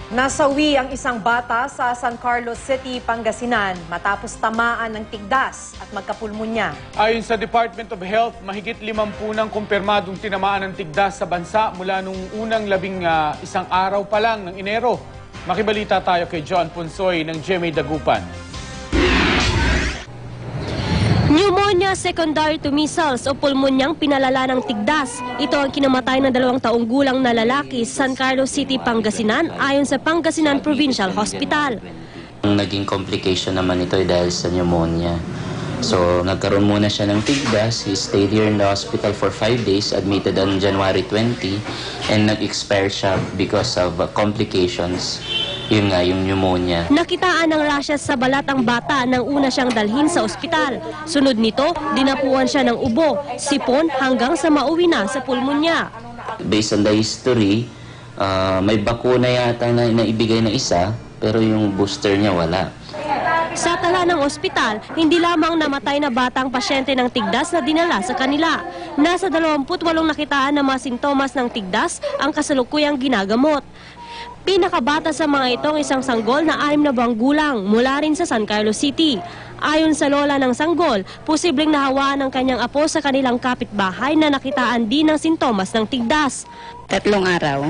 Nasawi ang isang bata sa San Carlos City, Pangasinan matapos tamaan ng tigdas at magkapulmonya. Ayon sa Department of Health, mahigit 50 ng kumpirmadong tinamaan ng tigdas sa bansa mula nung unang isang araw pa lang ng Enero. Makibalita tayo kay John Punsoy ng GMA Dagupan. Pneumonia secondary to measles o pulmonyang pinalala ng tigdas. Ito ang kinamatay ng 2 taong gulang na lalaki sa San Carlos City, Pangasinan ayon sa Pangasinan Provincial Hospital. Ang naging complication naman ito ay dahil sa pneumonia. So nagkaroon muna siya ng tigdas. He stayed here in the hospital for 5 days, admitted on January 20, and nag-expire siya because of complications. Yun nga, yung pneumonia. Nakitaan ng rashes sa balat ang bata nang una siyang dalhin sa ospital. Sunod nito, dinapuan siya ng ubo, sipon hanggang sa mauwi na sa pulmonya. Based on the history, may bakuna yata na naibigay na isa, pero yung booster niya wala. Sa tala ng ospital, hindi lamang namatay na batang pasyente ng tigdas na dinala sa kanila. Nasa 28 nakitaan na mga sintomas ng tigdas ang kasalukuyang ginagamot. Pinakabata sa mga itong isang sanggol na 6 na buwang gulang mula rin sa San Carlos City. Ayon sa lola ng sanggol, posibleng nahawaan ng kanyang apo sa kanilang kapitbahay na nakitaan din ng sintomas ng tigdas. 3 araw.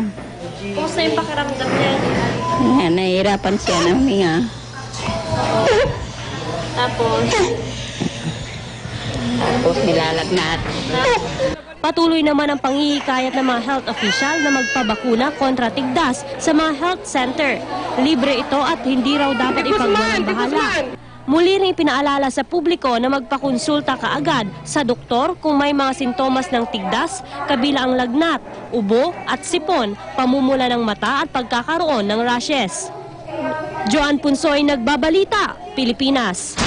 Kumusta yung pakiramdam niya? Nahihirapan siya ng huminga. Tapos nilalagnat. Patuloy naman ang panghihikayat ng mga health official na magpabakuna kontra tigdas sa mga health center. Libre ito at hindi raw dapat ipagwalang bahala. Muli rin pinaalala sa publiko na magpakonsulta kaagad sa doktor kung may mga sintomas ng tigdas, kabila ang lagnat, ubo at sipon, pamumula ng mata at pagkakaroon ng rashes. Joan Punsoy, Nagbabalita, Pilipinas.